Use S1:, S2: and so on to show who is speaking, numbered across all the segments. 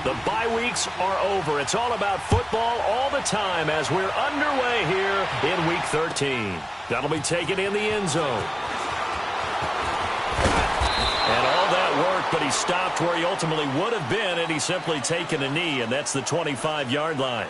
S1: The bye weeks are over. It's all about football all the time as we're underway here in Week 13. That'll be taken in the end zone. And all that work, but he stopped where he ultimately would have been, and he's simply taken a knee, and that's the 25-yard line.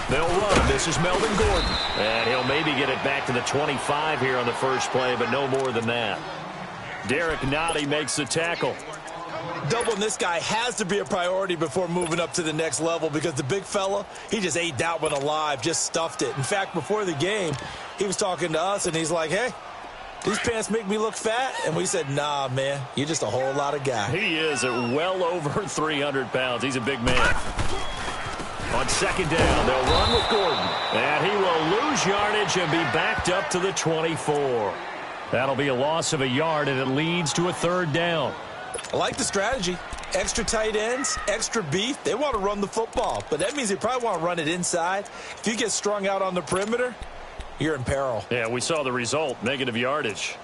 S2: They'll run. This is Melvin Gordon.
S1: And he'll maybe get it back to the 25 here on the first play, but no more than that. Derek Nottie makes the tackle.
S3: Doubling this guy has to be a priority before moving up to the next level because the big fella, he just ate that one alive, just stuffed it. In fact, before the game, he was talking to us, and he's like, hey, these pants make me look fat? And we said, nah, man, you're just a whole lot of guy.
S1: He is at well over 300 pounds. He's a big man. On second down, they'll run with Gordon. And he will lose yardage and be backed up to the 24. That'll be a loss of a yard, and it leads to a third down.
S3: I like the strategy. Extra tight ends, extra beef. They want to run the football, but that means they probably want to run it inside. If you get strung out on the perimeter, you're in peril.
S1: Yeah, we saw the result, negative yardage.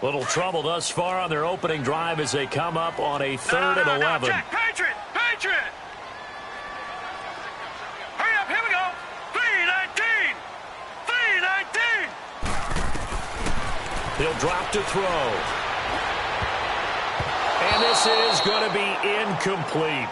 S1: Little trouble thus far on their opening drive as they come up on a third and 11.
S4: Check. Patriot! Hurry up, here we go. 3-19.
S1: He'll drop to throw. And this is going to be incomplete.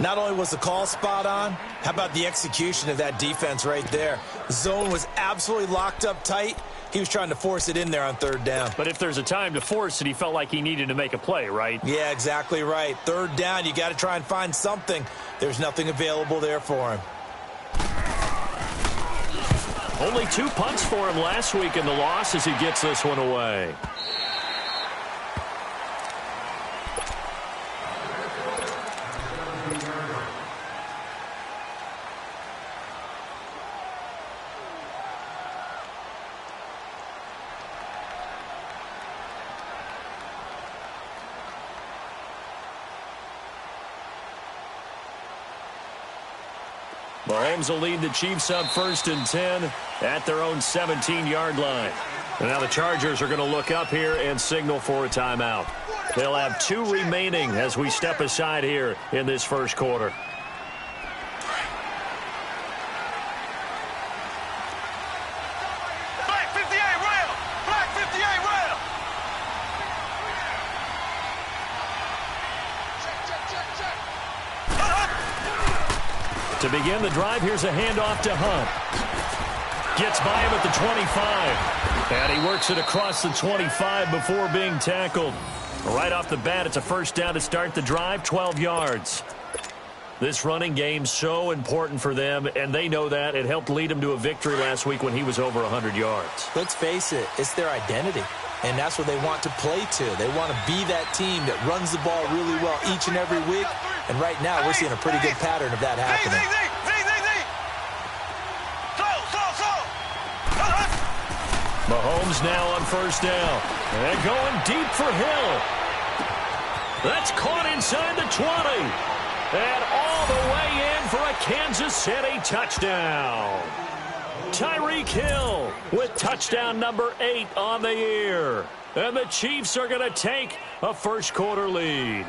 S3: Not only was the call spot on, how about the execution of that defense right there? The zone was absolutely locked up tight. He was trying to force it in there on third down.
S1: But if there's a time to force it, he felt like he needed to make a play, right?
S3: Yeah, exactly right. Third down, you got to try and find something. There's nothing available there for him.
S1: Only 2 punts for him last week in the loss as he gets this one away. Mahomes will lead the Chiefs up 1st and 10 at their own 17-yard line. And now the Chargers are going to look up here and signal for a timeout. They'll have 2 remaining as we step aside here in this first quarter.
S4: Black 58 rail! Black 58 rail!
S1: To begin the drive, here's a handoff to Hunt. Gets by him at the 25. And he works it across the 25 before being tackled. Right off the bat, it's a first down to start the drive, 12 yards. This running game so important for them, and they know that. It helped lead them to a victory last week when he was over 100 yards.
S3: Let's face it, it's their identity, and that's what they want to play to. They want to be that team that runs the ball really well each and every week, and right now we're seeing a pretty good pattern of that happening.
S1: Mahomes now on first down. And going deep for Hill. That's caught inside the 20. And all the way in for a Kansas City touchdown. Tyreek Hill with touchdown number 8 on the year. And the Chiefs are going to take a first quarter lead.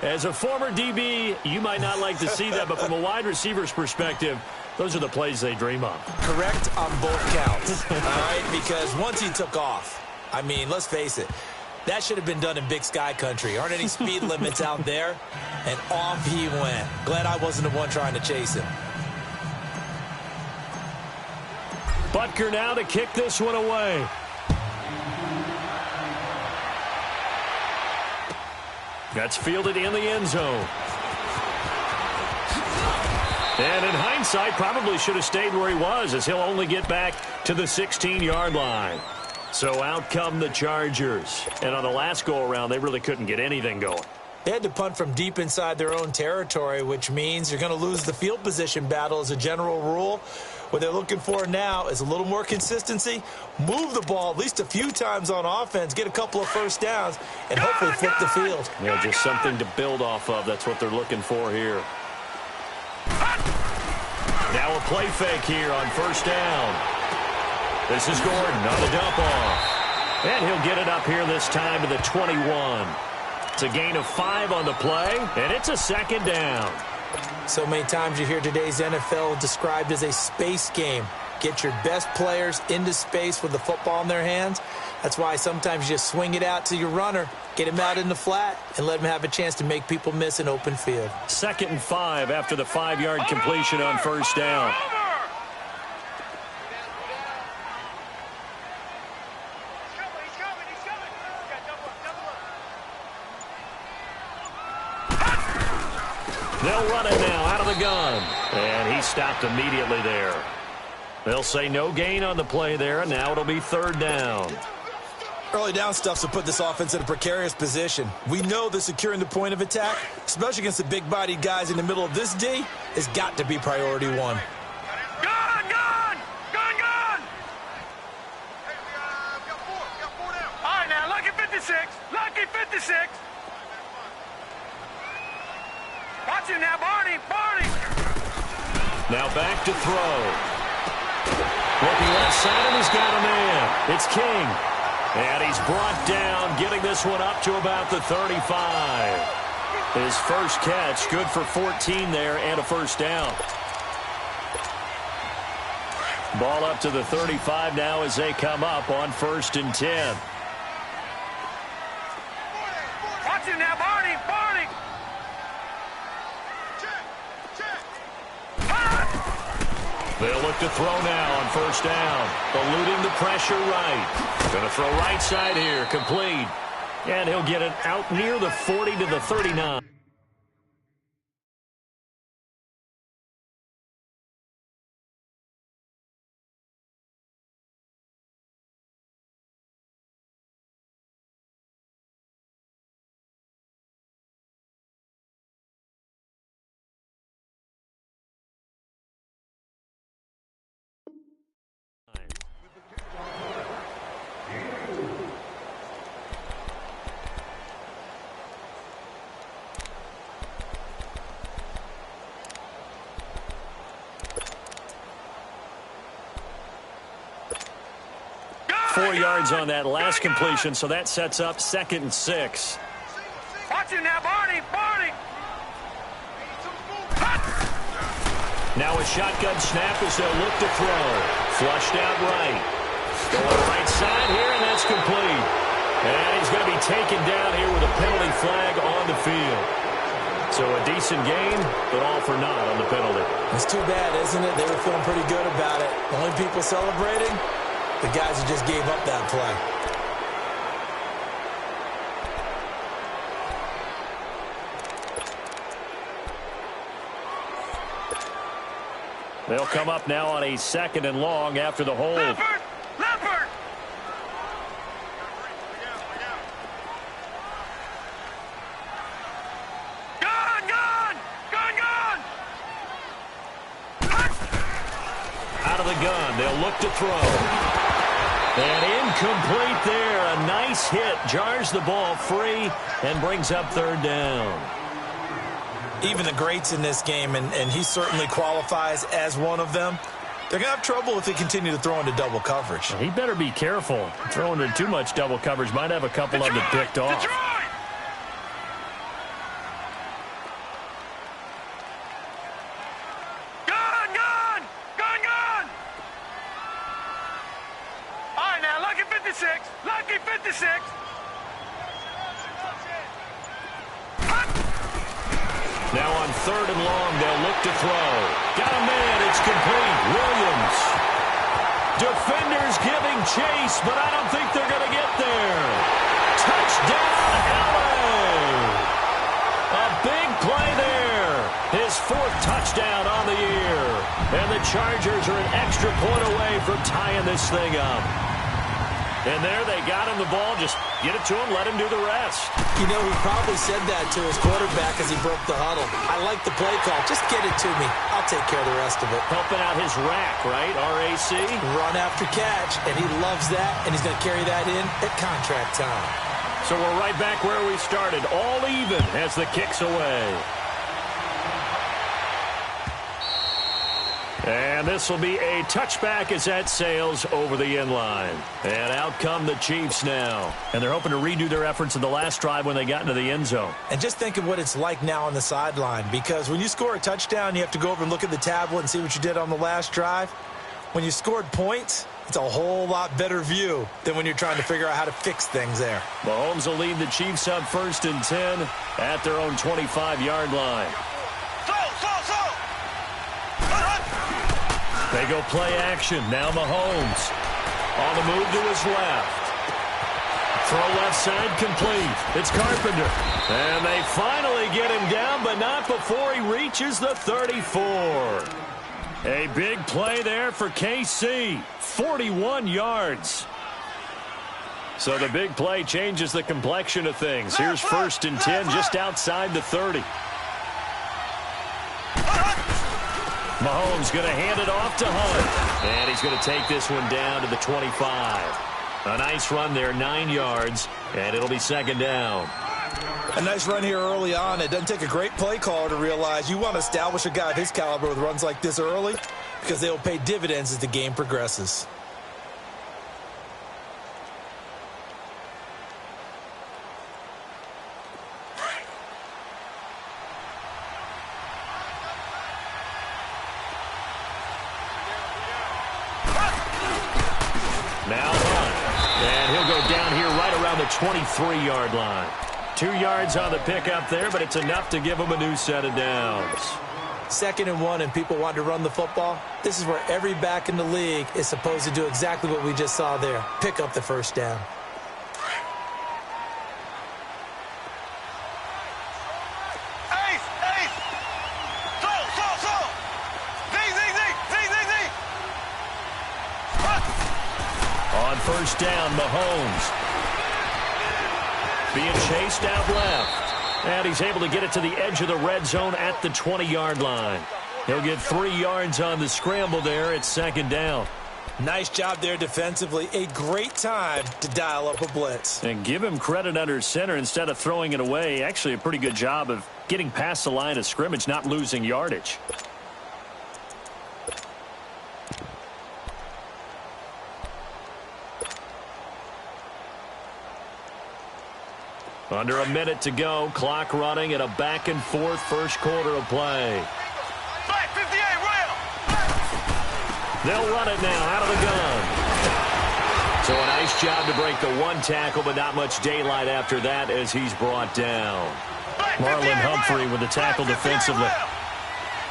S1: As a former DB, you might not like to see that, but from a wide receiver's perspective, those are the plays they dream of.
S3: Correct on both counts, all right? Because once he took off, I mean, let's face it, that should have been done in Big Sky Country. Aren't any speed limits out there? And off he went. Glad I wasn't the one trying to chase him.
S1: Butker now to kick this one away. That's fielded in the end zone. And in hindsight, probably should have stayed where he was, as he'll only get back to the 16-yard line. So out come the Chargers. And on the last go-around, they really couldn't get anything going.
S3: They had to punt from deep inside their own territory, which means you're going to lose the field position battle as a general rule. What they're looking for now is a little more consistency, move the ball at least a few times on offense, get a couple of first downs, and hopefully flip the field.
S1: Yeah, just something to build off of. That's what they're looking for here. Now a play fake here on first down. This is Gordon on the dump off. And he'll get it up here this time to the 21. It's a gain of 5 on the play, and it's a second down.
S3: So many times you hear today's NFL described as a space game. Get your best players into space with the football in their hands. That's why sometimes you just swing it out to your runner, get him out in the flat, and let him have a chance to make people miss an open field.
S1: 2nd and 5 after the 5-yard completion on first down. They'll run it now out of the gun. And he stopped immediately there. They'll say no gain on the play there, and now it'll be 3rd down.
S3: Early down stuff will put this offense in a precarious position. We know that securing the point of attack, especially against the big-bodied guys in the middle of this D, has got to be priority 1.
S4: Gun! Gun! Gun! Gun! All right, now, lucky 56. Lucky 56. Watch him now, Barney. Barney.
S1: Now back to throw. Looking left side, and he's got a man. It's King. And he's brought down, getting this one up to about the 35. His first catch, good for 14 there, and a first down. Ball up to the 35 now as they come up on 1st and 10.
S4: Watch him now, Barney. Barney.
S1: They'll look to throw now on first down. Eluding the pressure right. Going to throw right side here. Complete. And he'll get it out near the 40 to the 39. Four yards on that last completion, so that sets up 2nd and 6.
S4: Watch him now, Barney. Barney.
S1: Now a shotgun snap as they'll look to throw. Flushed out right. Going right side here, and that's complete. And he's going to be taken down here with a penalty flag on the field. So a decent game, but all for naught on the penalty.
S3: It's too bad, isn't it? They were feeling pretty good about it. The only people celebrating, the guys who just gave up that play.
S1: They'll come up now on a 2nd and long after the hold.
S4: Leopard. Leopard. Gun! Gun! Gun! Gun!
S1: Out of the gun, they'll look to throw. And incomplete there. A nice hit. Jars the ball free and brings up 3rd down.
S3: Even the greats in this game, and he certainly qualifies as one of them, they're going to have trouble if they continue to throw into double coverage.
S1: He better be careful. Throwing into too much double coverage might have a couple of them picked off.
S4: Detroit! Gun! Gun! Gun! Gun! All right, now, lucky 56. Lucky 56.
S1: Now on 3rd and long, they'll look to throw. Got a man, it's complete. Williams. Defenders giving chase, but I don't think they're going to get there. Touchdown, LA! And the Chargers are an extra point away from tying this thing up. And there they got him the ball. Just get it to him, let him do the rest.
S3: You know, he probably said that to his quarterback as he broke the huddle. I like the play call. Just get it to me. I'll take care of the rest of it.
S1: Helping out his rack, right? RAC?
S3: Run after catch, and he loves that, and he's going to carry that in at contract time.
S1: So we're right back where we started. All even as the kick's away. And this will be a touchback as that sails over the end line. And out come the Chiefs now. And they're hoping to redo their efforts in the last drive when they got into the end zone.
S3: And just think of what it's like now on the sideline. Because when you score a touchdown, you have to go over and look at the tablet and see what you did on the last drive. When you scored points, it's a whole lot better view than when you're trying to figure out how to fix things there.
S1: Mahomes will lead the Chiefs up 1st and 10 at their own 25-yard line. They go play action. Now Mahomes on the move to his left. Throw left side complete. It's Carpenter. And they finally get him down, but not before he reaches the 34. A big play there for KC. 41 yards. So the big play changes the complexion of things. Here's 1st and 10 just outside the 30. Mahomes going to hand it off to Hunt. And he's going to take this one down to the 25. A nice run there, 9 yards, and it'll be 2nd down.
S3: A nice run here early on. It doesn't take a great play caller to realize you want to establish a guy of his caliber with runs like this early because they will pay dividends as the game progresses.
S1: Now Hunt, and he'll go down here right around the 23-yard line. 2 yards on the pickup there, but it's enough to give him a new set of downs.
S3: 2nd and 1, and people want to run the football. This is where every back in the league is supposed to do exactly what we just saw there. Pick up the 1st down.
S1: On 1st down, Mahomes being chased out left. And he's able to get it to the edge of the red zone at the 20-yard line. He'll get 3 yards on the scramble there. It's 2nd down.
S3: Nice job there defensively. A great time to dial up a blitz.
S1: And give him credit under center instead of throwing it away. Actually a pretty good job of getting past the line of scrimmage, not losing yardage. Under a minute to go. Clock running at a back-and-forth first quarter of play. They'll run it now out of the gun. So a nice job to break the 1 tackle, but not much daylight after that as he's brought down. Marlon Humphrey with the tackle defensively.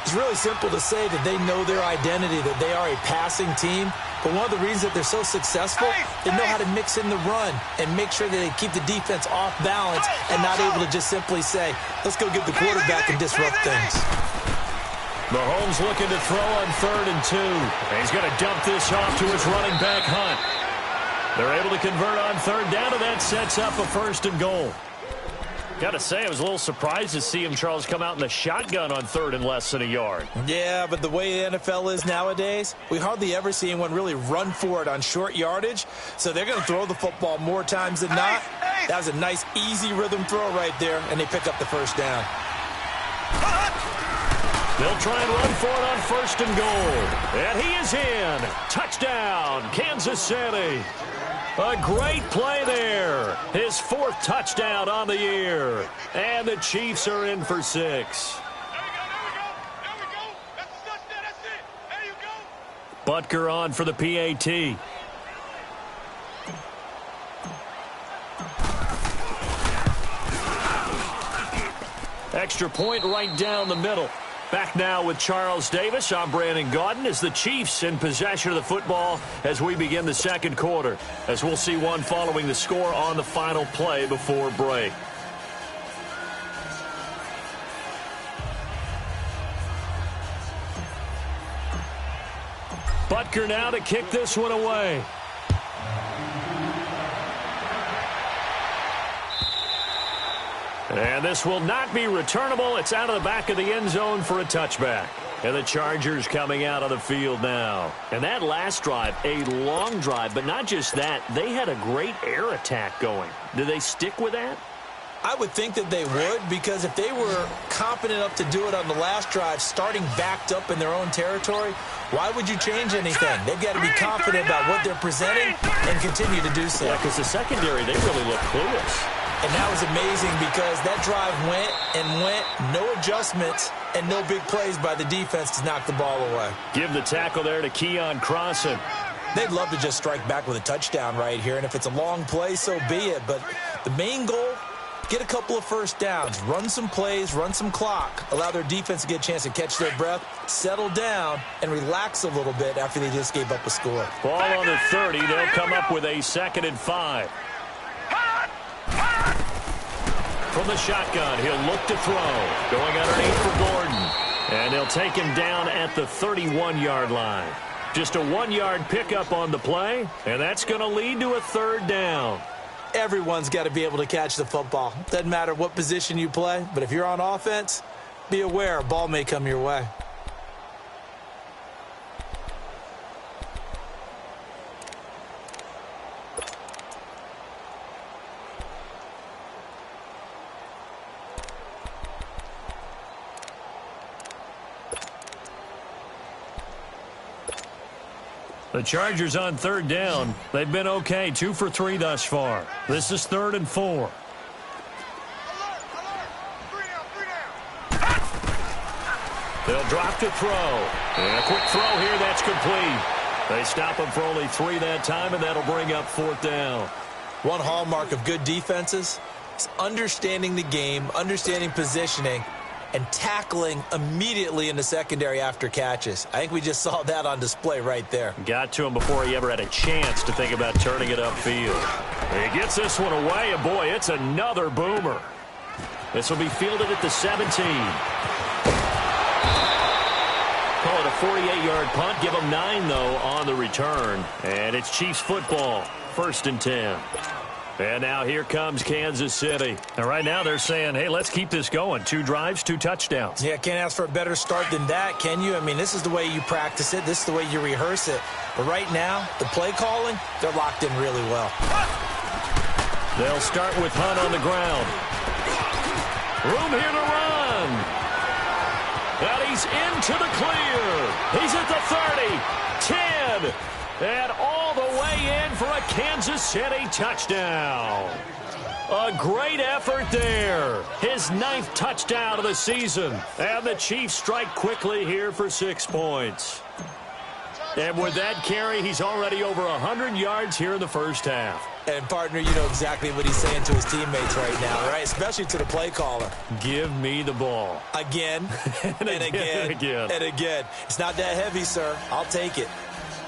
S3: It's really simple to say that they know their identity, that they are a passing team. But one of the reasons that they're so successful, they know how to mix in the run and make sure that they keep the defense off balance and not able to just simply say, let's go get the quarterback and disrupt things.
S1: Mahomes looking to throw on 3rd and 2. And he's going to dump this off to his running back, Hunt. They're able to convert on 3rd down, and that sets up a 1st and goal. Got to say, I was a little surprised to see him, Charles, come out in the shotgun on 3rd and less than a yard.
S3: Yeah, but the way the NFL is nowadays, we hardly ever see anyone really run for it on short yardage. So they're going to throw the football more times than not. That was a nice, easy rhythm throw right there, and they pick up the 1st down.
S1: They'll try and run for it on 1st and goal. And he is in. Touchdown, Kansas City. A great play there. His 4th touchdown on the year. And the Chiefs are in for 6. Butker on for the PAT. Extra point right down the middle. Back now with Charles Davis. I'm Brandon Gaudin as the Chiefs in possession of the football as we begin the 2nd quarter. As we'll see one following the score on the final play before break. Butker now to kick this one away. And this will not be returnable. It's out of the back of the end zone for a touchback. And the Chargers coming out of the field now. And that last drive, a long drive, but not just that. They had a great air attack going. Do they stick with that?
S3: I would think that they would, because if they were competent enough to do it on the last drive, starting backed up in their own territory, why would you change anything? They've got to be confident about what they're presenting and continue to do so.
S1: Yeah, because the secondary, they really look clueless.
S3: And that was amazing because that drive went and went, no adjustments and no big plays by the defense to knock the ball away.
S1: Give the tackle there to Keon Crossan.
S3: They'd love to just strike back with a touchdown right here, and if it's a long play, so be it. But the main goal, get a couple of first downs, run some plays, run some clock, allow their defense to get a chance to catch their breath, settle down, and relax a little bit after they just gave up a score.
S1: Ball on the 30. They'll come up with a 2nd and 5. From the shotgun, he'll look to throw. Going underneath for Gordon. And he'll take him down at the 31-yard line. Just a 1-yard pickup on the play, and that's going to lead to a 3rd down.
S3: Everyone's got to be able to catch the football. Doesn't matter what position you play, but if you're on offense, be aware a ball may come your way.
S1: The Chargers on 3rd down. They've been okay, 2 for 3 thus far. This is 3rd and 4. They'll drop to throw. And a quick throw here, that's complete. They stop him for only 3 that time, and that'll bring up 4th down.
S3: One hallmark of good defenses is understanding the game, understanding positioning, and tackling immediately in the secondary after catches. I think we just saw that on display right there.
S1: Got to him before he ever had a chance to think about turning it upfield. He gets this one away, and boy, it's another boomer. This will be fielded at the 17. Call it a 48-yard punt. Give them 9, though, on the return. And it's Chiefs football, 1st and 10. And now here comes Kansas City. And right now they're saying, hey, let's keep this going. 2 drives, 2 touchdowns.
S3: Yeah, can't ask for a better start than that, can you? I mean, this is the way you practice it. This is the way you rehearse it. But right now, the play calling, they're locked in really well.
S1: They'll start with Hunt on the ground. Room here to run. And he's into the clear. He's at the 30, 10, and all the way in for a Kansas City touchdown. A great effort there. His 9th touchdown of the season. And the Chiefs strike quickly here for 6 points. And with that carry, he's already over 100 yards here in the first half.
S3: And, partner, you know exactly what he's saying to his teammates right now, right? Especially to the play caller.
S1: Give me the ball.
S3: Again, and again,
S1: and again.
S3: and again. It's not that heavy, sir. I'll take it.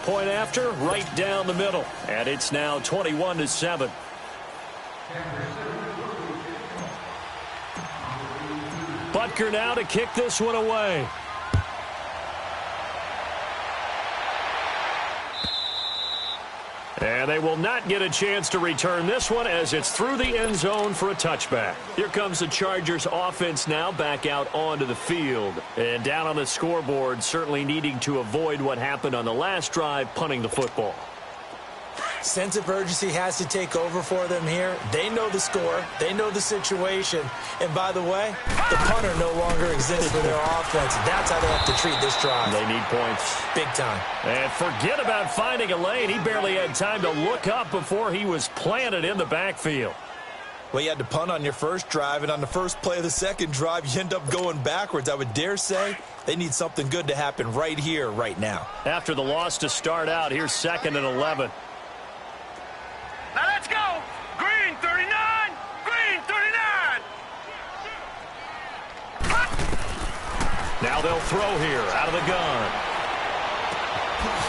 S1: Point after, right down the middle. And it's now 21-7. Butker now to kick this one away. And they will not get a chance to return this one as it's through the end zone for a touchback. Here comes the Chargers offense now back out onto the field. And down on the scoreboard, certainly needing to avoid what happened on the last drive, punting the football.
S3: Sense of urgency has to take over for them here. They know the score. They know the situation. And by the way, the punter no longer exists for their offense. That's how they have to treat this drive.
S1: They need points.
S3: Big time.
S1: And forget about finding a lane. He barely had time to look up before he was planted in the backfield.
S3: Well, you had to punt on your first drive, and on the first play of the second drive, you end up going backwards. I would dare say they need something good to happen right here, right now.
S1: After the loss to start out, here's 2nd and 11.
S4: Now let's go. Green 39. Green 39.
S1: Now they'll throw here out of the gun.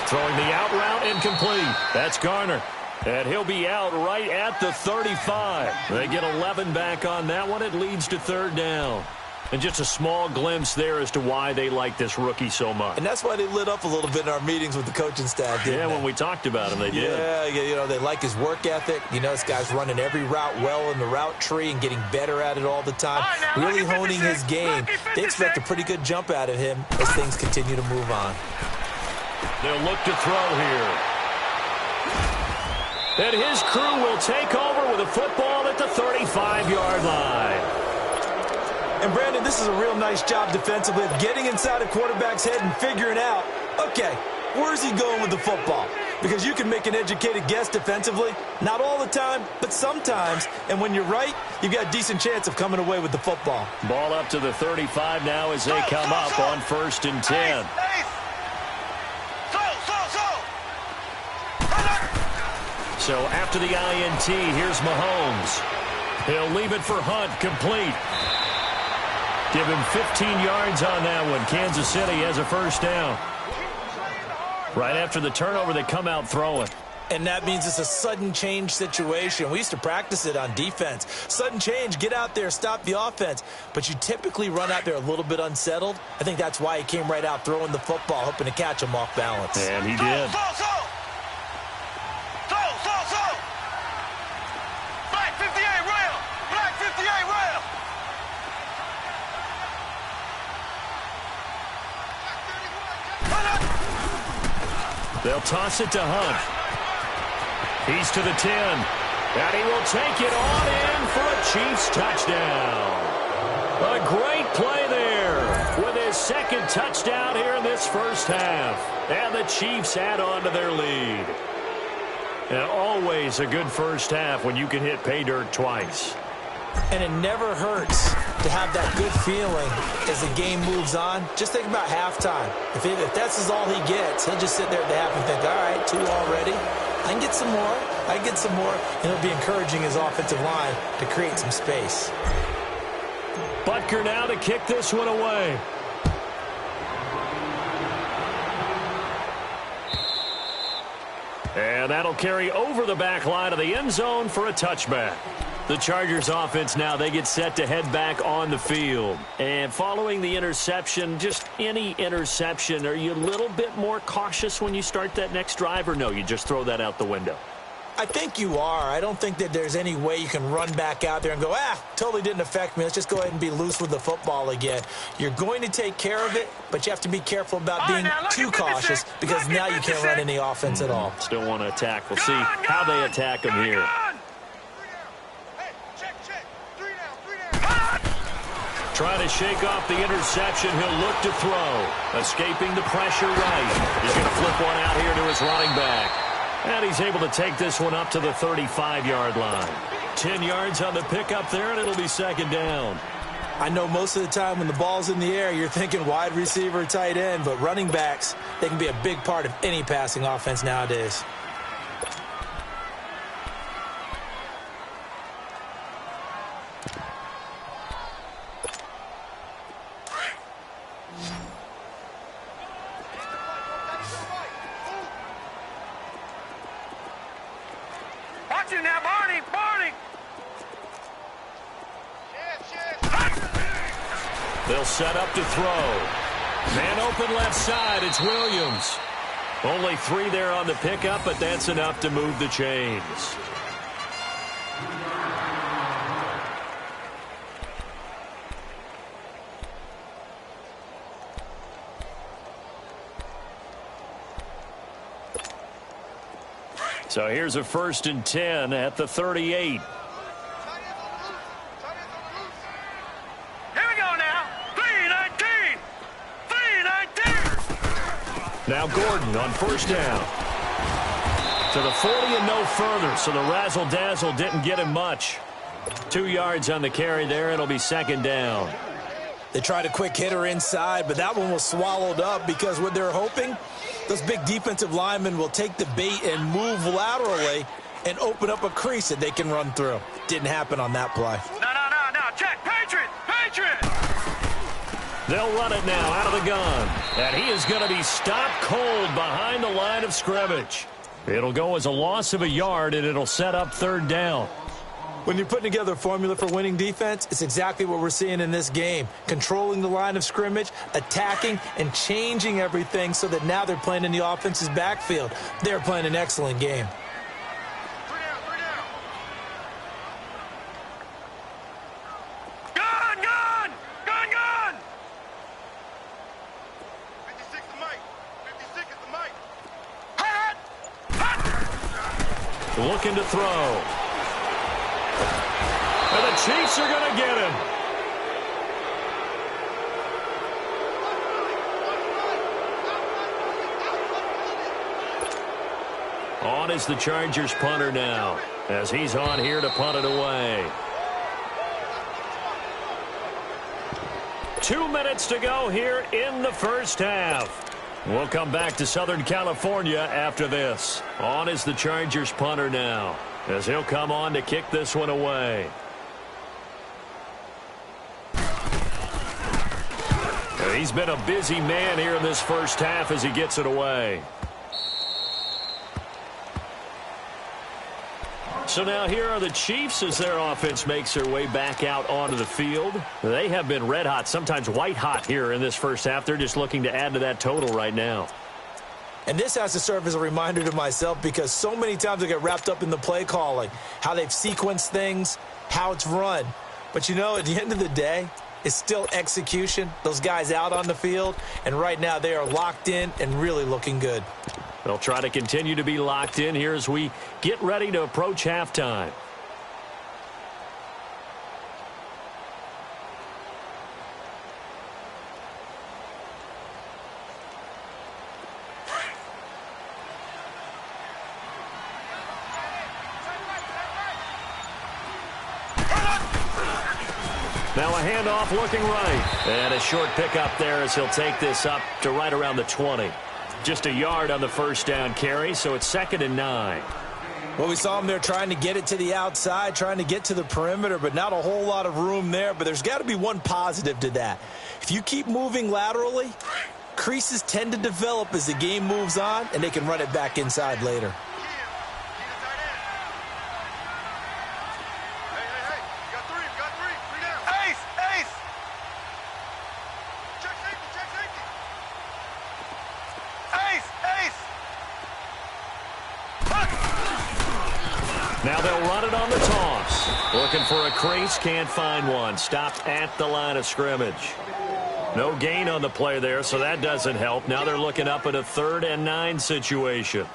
S1: Throwing the out route incomplete. That's Garner. And he'll be out right at the 35. They get 11 back on that one. It leads to 3rd down. And just a small glimpse there as to why they like this rookie so much.
S3: And that's why they lit up a little bit in our meetings with the coaching staff, didn't they?
S1: When we talked about him, they did.
S3: Yeah, you know, they like his work ethic. You know, this guy's running every route well in the route tree and getting better at it all the time, really honing his game. They expect a pretty good jump out of him as things continue to move on.
S1: They'll look to throw here. And his crew will take over with a football at the 35-yard line.
S3: And, Brandon, this is a real nice job defensively of getting inside a quarterback's head and figuring out, okay, where's he going with the football? Because you can make an educated guess defensively. Not all the time, but sometimes. And when you're right, you've got a decent chance of coming away with the football.
S1: Ball up to the 35 now as they come up on 1st and 10. So after the INT, here's Mahomes. He'll leave it for Hunt, complete. Give him 15 yards on that one. Kansas City has a first down. Right after the turnover, they come out throwing.
S3: And that means it's a sudden change situation. We used to practice it on defense. Sudden change, get out there, stop the offense. But you typically run out there a little bit unsettled. I think that's why he came right out throwing the football, hoping to catch him off balance.
S1: And he did.
S4: Black 58 rail! Black 58 rail!
S1: They'll toss it to Hunt. He's to the 10. And he will take it on in for a Chiefs touchdown. A great play there with his second touchdown here in this first half. And the Chiefs add on to their lead. And always a good first half when you can hit pay dirt twice.
S3: And it never hurts to have that good feeling as the game moves on. Just think about halftime. If that's all he gets, he'll just sit there at the half and think, all right, 2 already. I can get some more. I can get some more. And he'll be encouraging his offensive line to create some space.
S1: Butker now to kick this one away. And that'll carry over the back line of the end zone for a touchback. The Chargers offense now, they get set to head back on the field. And following the interception, just any interception, are you a little bit more cautious when you start that next drive, or no, you just throw that out the window?
S3: I think you are. I don't think that there's any way you can run back out there and go, totally didn't affect me. Let's just go ahead and be loose with the football again. You're going to take care of it, but you have to be careful about being too cautious because now you can't run any offense at all.
S1: Still want to attack. We'll see how they attack them here. Trying to shake off the interception. He'll look to throw. Escaping the pressure right. He's going to flip one out here to his running back. And he's able to take this one up to the 35-yard line. 10 yards on the pickup there, and it'll be second down.
S3: I know most of the time when the ball's in the air, you're thinking wide receiver, tight end, but running backs, they can be a big part of any passing offense nowadays.
S4: Watch him now, Barney! Barney!
S1: They'll set up to throw. Man open left side. It's Williams. Only 3 there on the pickup, but that's enough to move the chains. So here's a 1st and 10 at the 38. Now Gordon on first down. To the 40 and no further, so the razzle-dazzle didn't get him much. 2 yards on the carry there. It'll be second down.
S3: They tried a quick hitter inside, but that one was swallowed up because what they're hoping, those big defensive linemen will take the bait and move laterally and open up a crease that they can run through. Didn't happen on that play.
S4: No. Check. Patriot!
S1: They'll run it now out of the gun. And he is going to be stopped cold behind the line of scrimmage. It'll go as a loss of a yard, and it'll set up third down.
S3: When you're putting together a formula for winning defense, it's exactly what we're seeing in this game. Controlling the line of scrimmage, attacking, and changing everything so that now they're playing in the offense's backfield. They're playing an excellent game.
S1: Looking to throw. And the Chiefs are going to get him. On is the Chargers punter now, as he's on here to punt it away. 2 minutes to go here in the first half. We'll come back to Southern California after this. On is the Chargers punter now, as he'll come on to kick this one away. He's been a busy man here in this first half as he gets it away. So now here are the Chiefs as their offense makes their way back out onto the field. They have been red hot, sometimes white hot here in this first half. They're just looking to add to that total right now.
S3: And this has to serve as a reminder to myself because so many times I get wrapped up in the play calling, how they've sequenced things, how it's run. But, you know, at the end of the day, it's still execution. Those guys out on the field, and right now they are locked in and really looking good.
S1: They'll try to continue to be locked in here as we get ready to approach halftime. Now a handoff looking right. And a short pickup there as he'll take this up to right around the 20. Just a yard on the first down carry, so it's 2nd and 9.
S3: Well, we saw him there trying to get it to the outside, trying to get to the perimeter, but not a whole lot of room there. But there's got to be one positive to that. If you keep moving laterally, creases tend to develop as the game moves on, and they can run it back inside later.
S1: Now they'll run it on the toss. Looking for a crease, can't find one. Stopped at the line of scrimmage. No gain on the play there, so that doesn't help. Now they're looking up at a 3rd and 9 situation.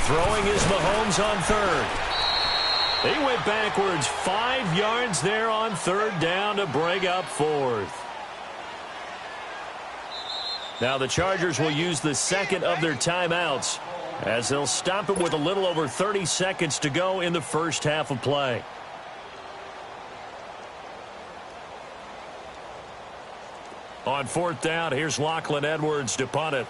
S1: Throwing is Mahomes on 3rd. He went backwards 5 yards there on 3rd down to bring up 4th. Now the Chargers will use the 2nd of their timeouts as they'll stop it with a little over 30 seconds to go in the first half of play. On 4th down, here's Lachlan Edwards to punt it.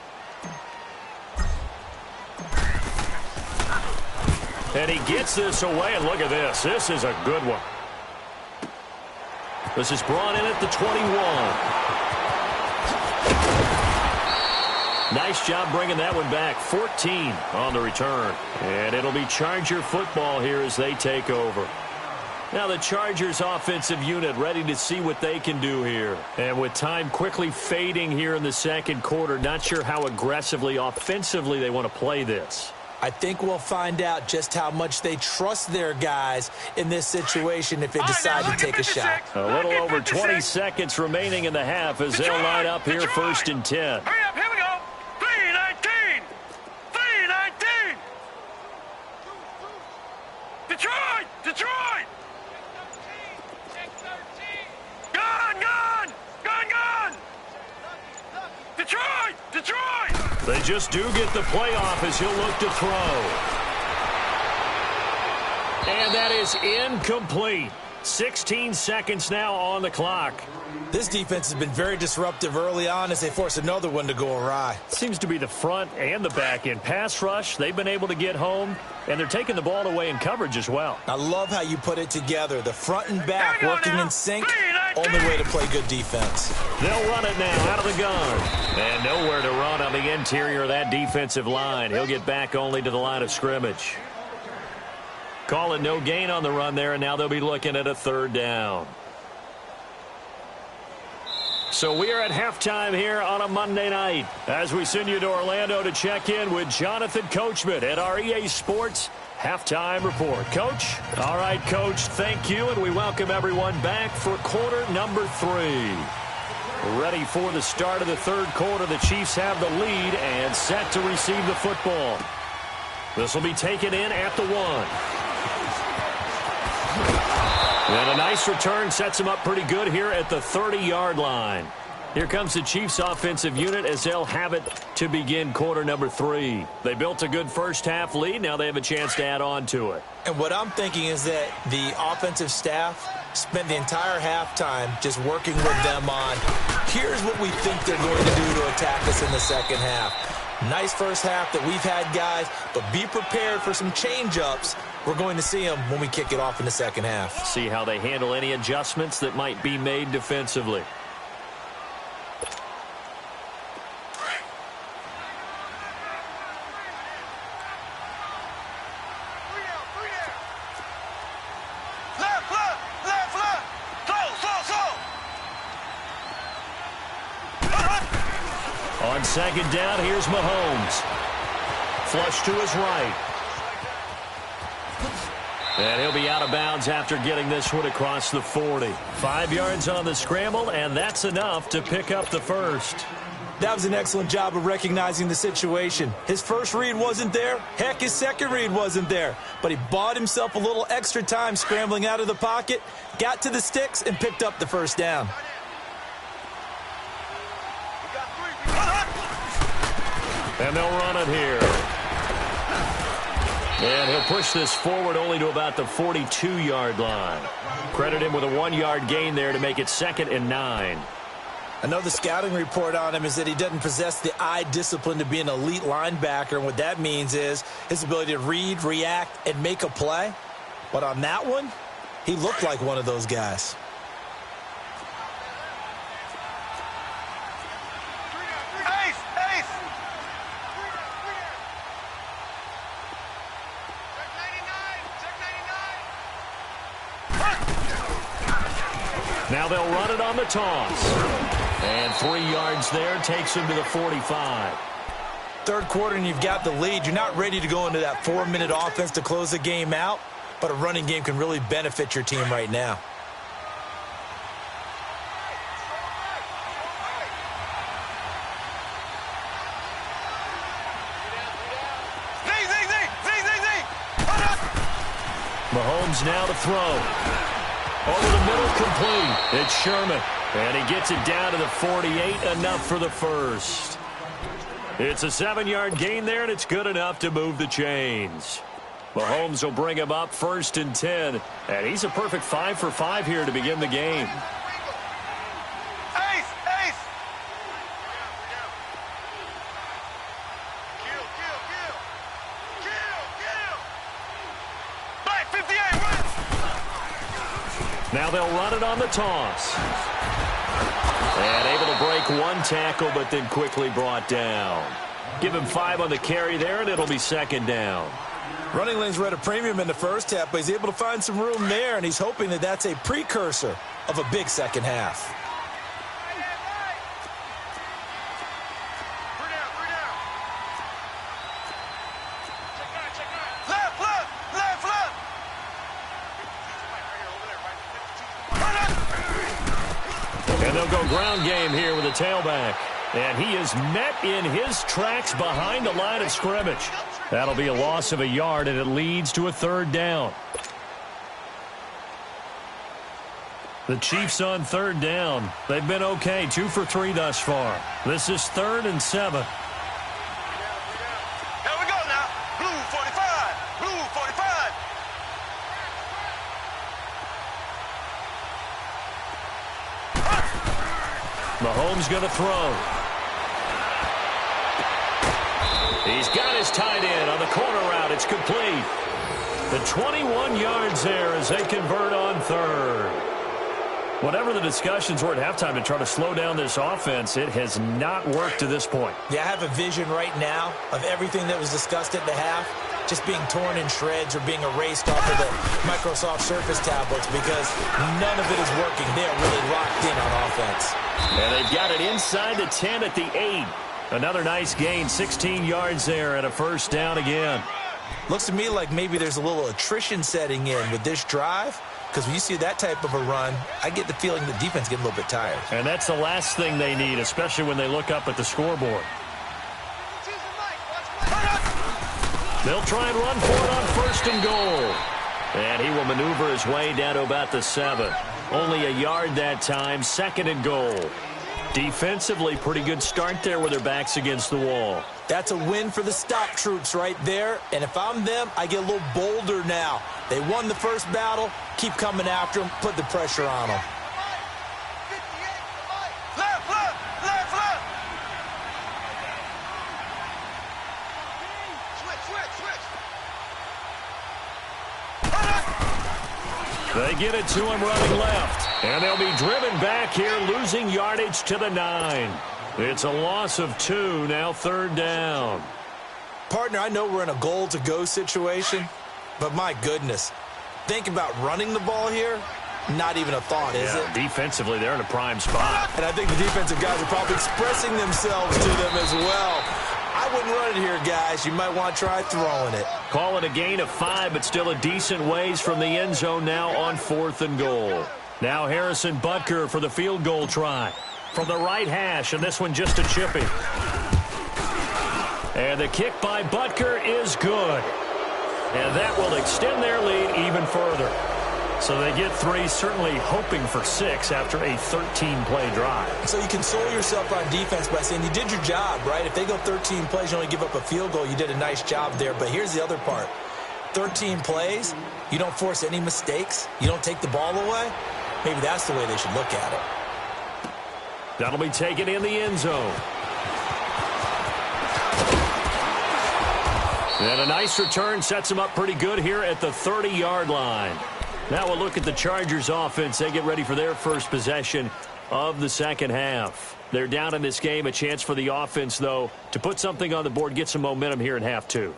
S1: And he gets this away, and look at this. This is a good one. This is brought in at the 21. Nice job bringing that one back. 14 on the return. And it'll be Charger football here as they take over. Now the Chargers offensive unit ready to see what they can do here. And with time quickly fading here in the second quarter, not sure how aggressively, offensively they want to play this.
S3: I think we'll find out just how much they trust their guys in this situation if they decide to take a shot.
S1: A little over 20 seconds remaining in the half as they'll line up here 1st and 10.
S4: Hurry up, here we go. 3-19. 3-19. Detroit! Detroit! Gone! Gone! Gone! Gone! Detroit! Detroit!
S1: They just do get the playoff as he'll look to throw. And that is incomplete. 16 seconds now on the clock.
S3: This defense has been very disruptive early on as they force another one to go awry.
S1: Seems to be the front and the back end. Pass rush, they've been able to get home, and they're taking the ball away in coverage as well.
S3: I love how you put it together. The front and back working in sync, only way to play good defense.
S1: They'll run it now out of the gun. And nowhere to run on the interior of that defensive line. He'll get back only to the line of scrimmage. Call it no gain on the run there, and now they'll be looking at a third down. So we are at halftime here on a Monday night as we send you to Orlando to check in with Jonathan Coachman at our EA Sports Halftime Report. Coach? All right, Coach, thank you, and we welcome everyone back for quarter number 3. Ready for the start of the third quarter. The Chiefs have the lead and set to receive the football. This will be taken in at the 1. And a nice return sets them up pretty good here at the 30-yard line. Here comes the Chiefs offensive unit as they'll have it to begin quarter number 3. They built a good first half lead. Now they have a chance to add on to it.
S3: And what I'm thinking is that the offensive staff spent the entire halftime just working with them on, here's what we think they're going to do to attack us in the second half. Nice first half that we've had, guys, but be prepared for some change-ups. We're going to see them when we kick it off in the second half.
S1: See how they handle any adjustments that might be made defensively. On second down, here's Mahomes. Flush to his right. And he'll be out of bounds after getting this one across the 40. 5 yards on the scramble, and that's enough to pick up the first.
S3: That was an excellent job of recognizing the situation. His first read wasn't there. Heck, his second read wasn't there. But he bought himself a little extra time scrambling out of the pocket, got to the sticks, and picked up the first down.
S1: And they'll run it here. And he'll push this forward only to about the 42-yard line. Credit him with a 1-yard gain there to make it 2nd and 9.
S3: I know the scouting report on him is that he doesn't possess the eye discipline to be an elite linebacker, and what that means is his ability to read, react, and make a play. But on that one, he looked like one of those guys.
S1: Now they'll run it on the toss. And 3 yards there takes him to the 45.
S3: Third quarter and you've got the lead. You're not ready to go into that 4-minute offense to close the game out, but a running game can really benefit your team right now.
S1: Mahomes now to throw. Over the middle, complete. It's Sherman. And he gets it down to the 48, enough for the first. It's a 7-yard gain there, and it's good enough to move the chains. Mahomes will bring him up 1st and 10. And he's a perfect 5 for 5 here to begin the game. Now they'll run it on the toss. And able to break one tackle, but then quickly brought down. Give him 5 on the carry there, and it'll be 2nd down.
S3: Running lanes were at a premium in the first half, but he's able to find some room there, and he's hoping that that's a precursor of a big second half.
S1: And they'll go ground game here with a tailback. And he is met in his tracks behind the line of scrimmage. That'll be a loss of a yard, and it leads to a 3rd down. The Chiefs on 3rd down. They've been okay, 2 for 3 thus far. This is 3rd and 7.
S4: Here we go now. Blue 45. Blue 45.
S1: Mahomes going to throw. He's got his tight end on the corner route. It's complete. The 21 yards there as they convert on third. Whatever the discussions were at halftime to try to slow down this offense, it has not worked to this point.
S3: Yeah, I have a vision right now of everything that was discussed at the half just being torn in shreds or being erased off of the Microsoft Surface tablets because none of it is working. They are really locked in on offense.
S1: And they've got it inside the 10 at the 8. Another nice gain, 16 yards there and a first down again.
S3: Looks to me like maybe there's a little attrition setting in with this drive. Because when you see that type of a run, I get the feeling the defense getting a little bit tired.
S1: And that's the last thing they need, especially when they look up at the scoreboard. They'll try and run for it on first and goal. And he will maneuver his way down to about the 7. Only a yard that time, second and goal. Defensively, pretty good start there with their backs against the wall.
S3: That's a win for the stop troops right there. And if I'm them, I get a little bolder now. They won the first battle. Keep coming after them. Put the pressure on them.
S4: Left, left, left, left. Switch.
S1: They get it to him running left. And they'll be driven back here, losing yardage to the 9. It's a loss of 2, now third down.
S3: Partner, I know we're in a goal-to-go situation, but my goodness, think about running the ball here. Not even a thought, is it?
S1: Defensively, they're in a prime spot.
S3: And I think the defensive guys are probably expressing themselves to them as well. I wouldn't run it here, guys. You might want to try throwing it.
S1: Call it a gain of 5, but still a decent ways from the end zone now on fourth and goal. Now Harrison Butker for the field goal try. From the right hash, and this one just a chipping. And the kick by Butker is good. And that will extend their lead even further. So they get 3, certainly hoping for 6 after a 13-play drive.
S3: So you console yourself on defense by saying you did your job, right? If they go 13 plays, you only give up a field goal, you did a nice job there. But here's the other part. 13 plays, you don't force any mistakes, you don't take the ball away. Maybe that's the way they should look at it.
S1: That'll be taken in the end zone. And a nice return sets them up pretty good here at the 30-yard line. Now we'll look at the Chargers offense. They get ready for their first possession of the second half. They're down in this game. A chance for the offense, though, to put something on the board, get some momentum here in half 2.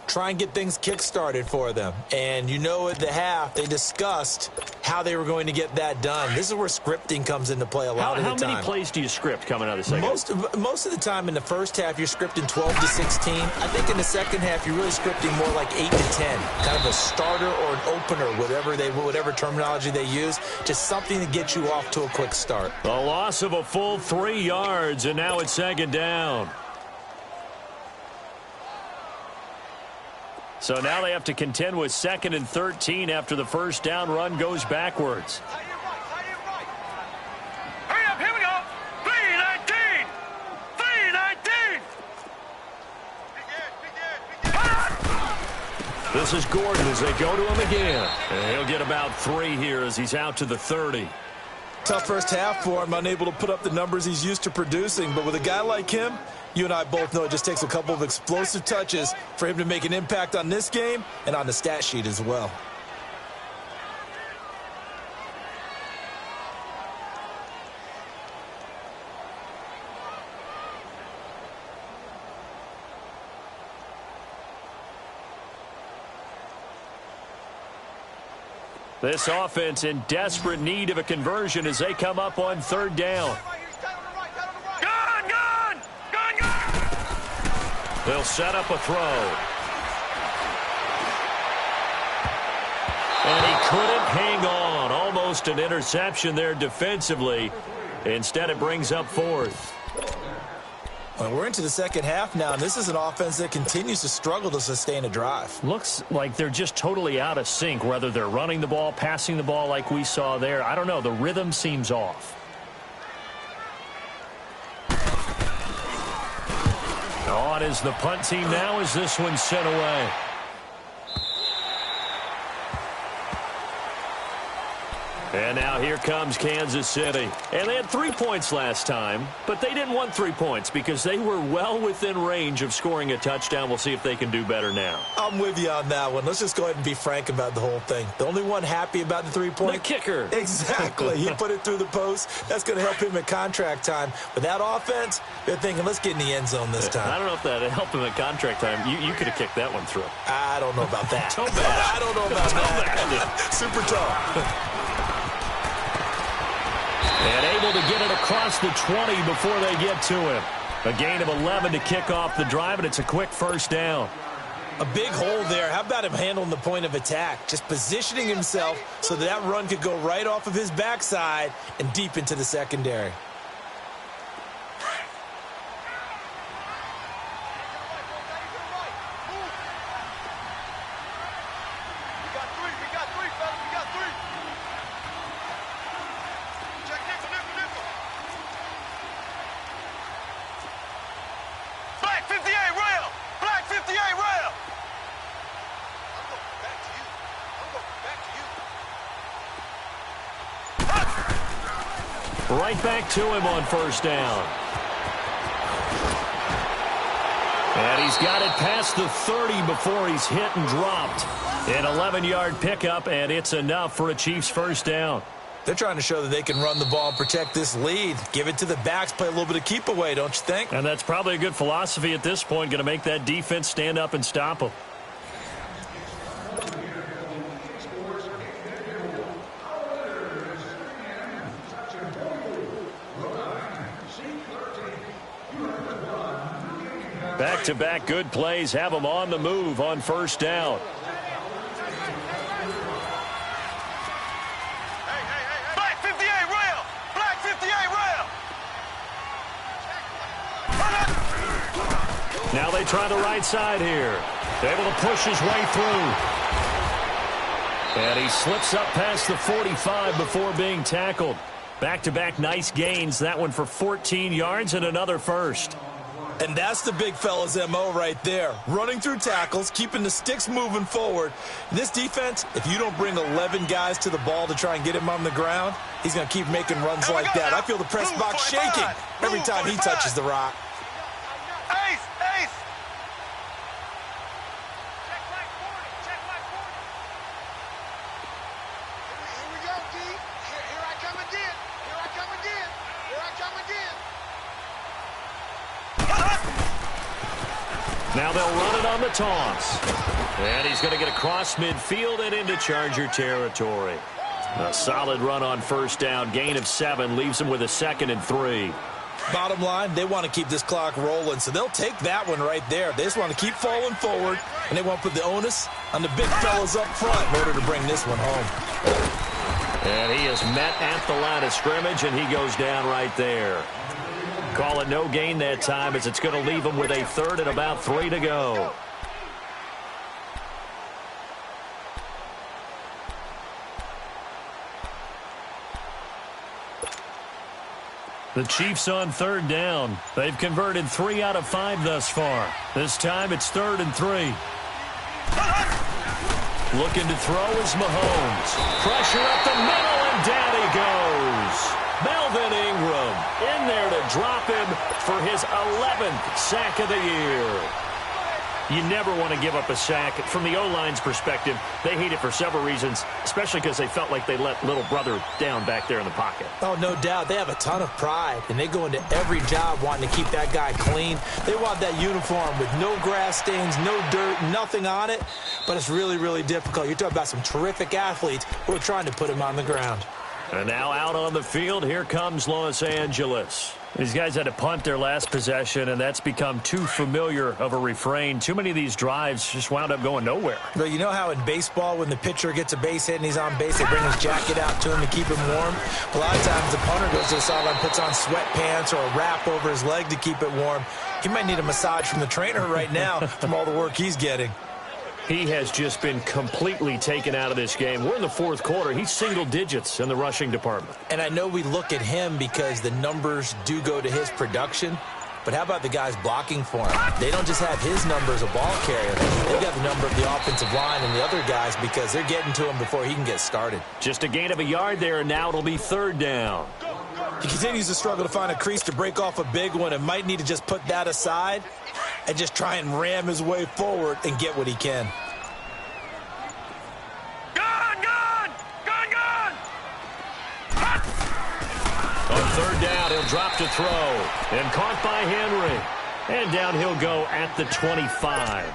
S3: Try and get things kick-started for them. And you know at the half, they discussed how they were going to get that done. This is where scripting comes into play a lot of the time.
S1: How many plays do you script coming out of the second?
S3: Most of the time in the first half, you're scripting 12 to 16. I think in the second half, you're really scripting more like 8 to 10. Kind of a starter or an opener, whatever terminology they use. Just something to get you off to a quick start.
S1: A loss of a full 3 yards, and now it's second down. So now they have to contend with 2nd and 13 after the first down run goes backwards.
S4: Hurry up, here we go. 3-19. 3-19.
S1: This is Gordon as they go to him again. And he'll get about 3 here as he's out to the 30.
S3: Tough first half for him, unable to put up the numbers he's used to producing. But with a guy like him, you and I both know it just takes a couple of explosive touches for him to make an impact on this game and on the stat sheet as well.
S1: This offense in desperate need of a conversion as they come up on third down. They'll set up a throw. And he couldn't hang on. Almost an interception there defensively. Instead, it brings up 4th.
S3: Well, we're into the second half now, and this is an offense that continues to struggle to sustain a drive.
S1: Looks like they're just totally out of sync, whether they're running the ball, passing the ball like we saw there. I don't know. The rhythm seems off. On is the punt team now as this one's sent away. And now here comes Kansas City. And they had 3 points last time, but they didn't want 3 points because they were well within range of scoring a touchdown. We'll see if they can do better now.
S3: I'm with you on that one. Let's just go ahead and be frank about the whole thing. The only one happy about the 3-point?
S1: The kicker.
S3: Exactly. He put it through the post. That's going to help him at contract time. But that offense, they're thinking, let's get in the end zone this time.
S1: I don't know if that helped him at contract time. You could have kicked that one through.
S3: I don't know about that.
S1: Toe bad.
S3: I don't know about that. Super tough.
S1: And able to get it across the 20 before they get to him. A gain of 11 to kick off the drive, and it's a quick first down.
S3: A big hole there. How about him handling the point of attack? Just positioning himself so that run could go right off of his backside and deep into the secondary.
S1: Right back to him on first down. And he's got it past the 30 before he's hit and dropped. An 11-yard pickup, and it's enough for a Chiefs first down.
S3: They're trying to show that they can run the ball and protect this lead. Give it to the backs, play a little bit of keep away, don't you think?
S1: And that's probably a good philosophy at this point, going to make that defense stand up and stop them. Back-to-back good plays have them on the move on first down.
S4: Black 58 rail! Black 58 rail!
S1: Now they try the right side here. Able to push his way through. And he slips up past the 45 before being tackled. Back-to-back nice gains. That one for 14 yards and another first.
S3: And that's the big fella's MO right there. Running through tackles, keeping the sticks moving forward. This defense, if you don't bring 11 guys to the ball to try and get him on the ground, he's going to keep making runs like that. I feel the press box shaking every time he touches the rock.
S4: Ace! Ace!
S5: Check black 40. Here we go, D. Here I come again. Here I come again. Here I come again.
S1: Now they'll run it on the toss. And he's going to get across midfield and into Charger territory. A solid run on first down. Gain of 7 leaves him with a 2nd and 3.
S3: Bottom line, they want to keep this clock rolling, so they'll take that one right there. They just want to keep falling forward, and they want to put the onus on the big fellas up front in order to bring this one home.
S1: And he is met at the line of scrimmage, and he goes down right there. Call it no gain that time as it's going to leave him with a 3rd and about 3 to go. The Chiefs on 3rd down. They've converted 3 out of 5 thus far. This time it's 3rd and 3. Looking to throw is Mahomes. Pressure up the middle, and down he goes. Melvin Ingram in there to drop him for his 11th sack of the year. You never want to give up a sack. From the O-line's perspective, they hate it for several reasons, especially because they felt like they let little brother down back there in the pocket.
S3: Oh, no doubt. They have a ton of pride, and they go into every job wanting to keep that guy clean. They want that uniform with no grass stains, no dirt, nothing on it, but it's really, really difficult. You're talking about some terrific athletes who are trying to put him on the ground.
S1: And now out on the field, here comes Los Angeles. These guys had to punt their last possession, and that's become too familiar of a refrain. Too many of these drives just wound up going nowhere.
S3: But you know how in baseball, when the pitcher gets a base hit and he's on base, they bring his jacket out to him to keep him warm? A lot of times the punter goes to the sideline, puts on sweatpants or a wrap over his leg to keep it warm. He might need a massage from the trainer right now from all the work he's getting.
S1: He has just been completely taken out of this game. We're in the 4th quarter. He's single digits in the rushing department.
S3: And I know we look at him because the numbers do go to his production, But how about the guys blocking for him? They don't just have his number as a ball carrier. They've got the number of the offensive line and the other guys because they're getting to him before he can get started.
S1: Just a gain of a yard there, and now it'll be 3rd down.
S3: He continues to struggle to find a crease to break off a big one and might need to just put that aside and just try and ram his way forward and get what he can.
S1: On 3rd down, he'll drop to throw. And caught by Henry. And down he'll go at the 25.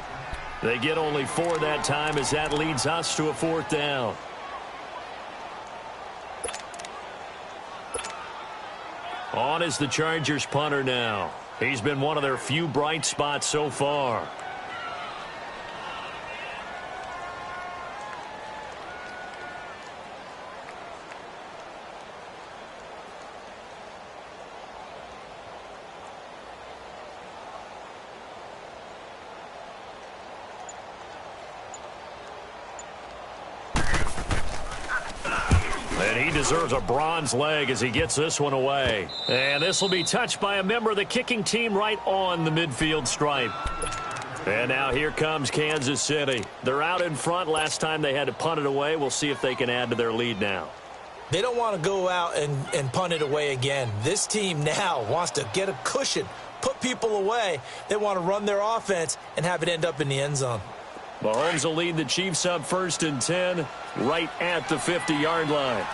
S1: They get only 4 that time as that leads us to a 4th down. On is the Chargers punter now. He's been one of their few bright spots so far. He deserves a bronze leg as he gets this one away. And this will be touched by a member of the kicking team right on the midfield stripe. And now here comes Kansas City. They're out in front. Last time they had to punt it away. We'll see if they can add to their lead now.
S3: They don't want to go out and punt it away again. This team now wants to get a cushion, put people away. They want to run their offense and have it end up in the end zone.
S1: Mahomes will lead the Chiefs up 1st and 10 right at the 50-yard line.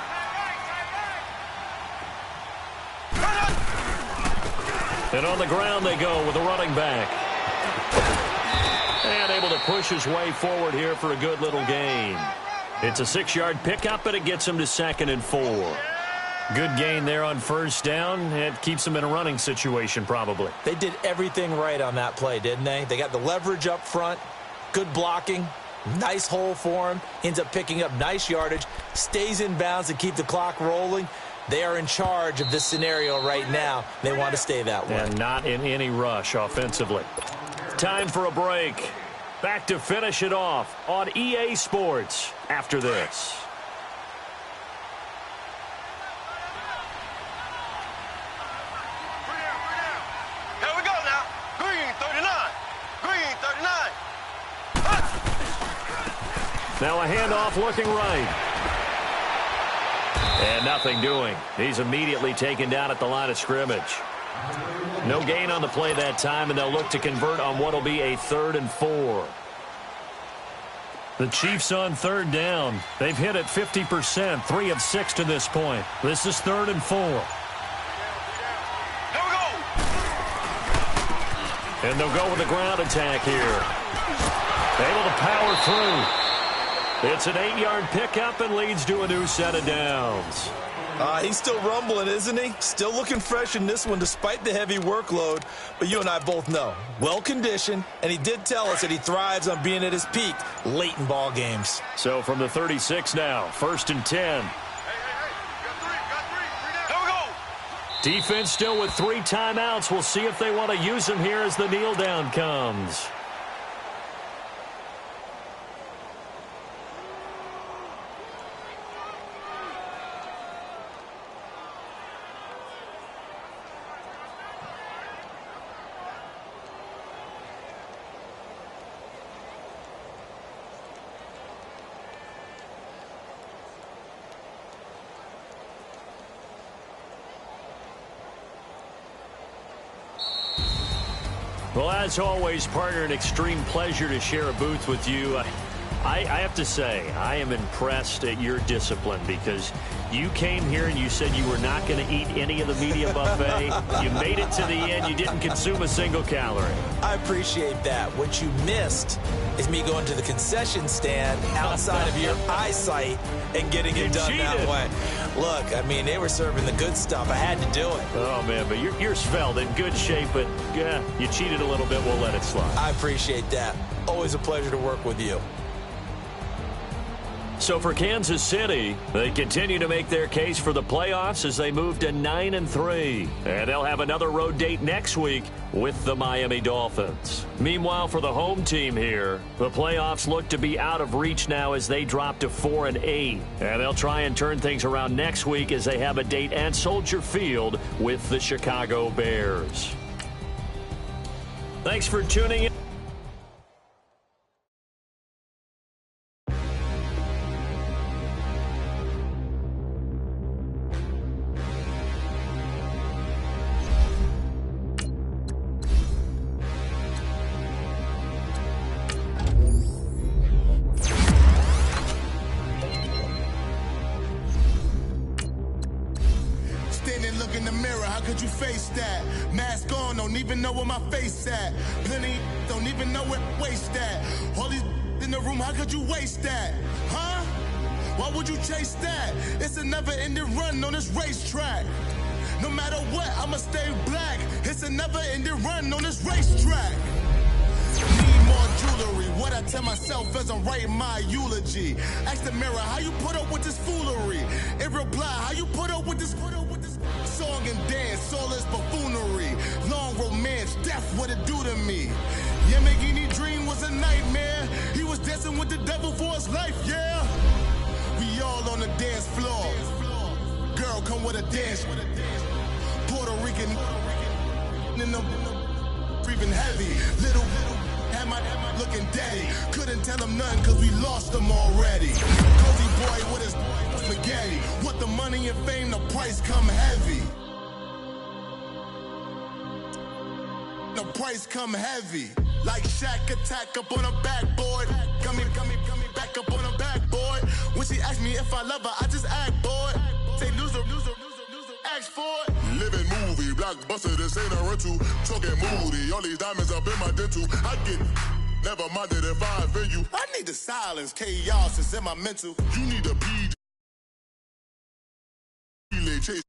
S1: And on the ground they go with a running back. And able to push his way forward here for a good little gain. It's a 6-yard pickup, and it gets him to 2nd and 4. Good gain there on 1st down. It keeps them in a running situation probably.
S3: They did everything right on that play, didn't they? They got the leverage up front, good blocking, nice hole for him, ends up picking up nice yardage, stays in bounds to keep the clock rolling. They are in charge of this scenario right now. They want to stay that way.
S1: And not in any rush offensively. Time for a break. Back to finish it off on EA Sports after this.
S4: Here we go now. Green 39. Green 39.
S1: Now a handoff looking right. And nothing doing. He's immediately taken down at the line of scrimmage. No gain on the play that time, and they'll look to convert on what will be a 3rd and 4. The Chiefs on 3rd down. They've hit it 50%, 3 of 6 to this point. This is 3rd and 4.
S4: Here we go.
S1: And they'll go with a ground attack here. Able to power through. It's an 8-yard pickup and leads to a new set of downs.
S3: He's still rumbling, isn't he? Still looking fresh in this one despite the heavy workload. But you and I both know, well-conditioned, and he did tell us that he thrives on being at his peak late in ball games.
S1: So from the 36 now, 1st and 10.
S4: Got three. Here we go.
S1: Defense still with 3 timeouts. We'll see if they want to use them here as the kneel down comes. Well, as always, partner, an extreme pleasure to share a booth with you. I have to say, I am impressed at your discipline because you came here and you said you were not going to eat any of the media buffet. You made it to the end. You didn't consume a single calorie.
S3: I appreciate that. What you missed is me going to the concession stand outside of your eyesight and getting it done that way. Look, I mean, they were serving the good stuff. I had to do it.
S1: Oh, man, but you're svelte, in good shape, but yeah, you cheated a little bit. We'll let it slide.
S3: I appreciate that. Always a pleasure to work with you.
S1: So for Kansas City, they continue to make their case for the playoffs as they move to 9-3. And they'll have another road date next week with the Miami Dolphins. Meanwhile, for the home team here, the playoffs look to be out of reach now as they drop to 4-8. And they'll try and turn things around next week as they have a date at Soldier Field with the Chicago Bears. Thanks for tuning in.
S6: Standing, look in the mirror, how could you face that? Mask on, don't even know where my face at. Plenty, don't even know where waist at. All these in the room, how could you waste that? Huh? Why would you chase that? It's a never-ending run on this racetrack. No matter what, I'ma stay black. It's a never-ending run on this racetrack. Need more jewelry, what I tell myself as I'm writing my eulogy. Ask the mirror, how you put up with this foolery? It reply, how you put up with this song and dance, soulless buffoonery. Long romance, death, what it do to me? Yamagini dream was a nightmare. He was dancing with the devil for his life, yeah. We all on the dance floor. Girl, come with a dance. Puerto Rican in the breathing heavy. Little had my looking daddy. Couldn't tell him nothing cause we lost him already. Cozy boy with his spaghetti. With the money and fame, the price come heavy. The price come heavy. Like Shaq attack up on a backboard. Coming back up on a backboard. When she asked me if I love her, I just act bored. Say loser, ask for it. Living movie, blockbuster, this ain't a rental. Talking moody, all these diamonds up in my dental. I get never minded if I offend you. I need the silence, chaos is in my mental. You need a PJ chase.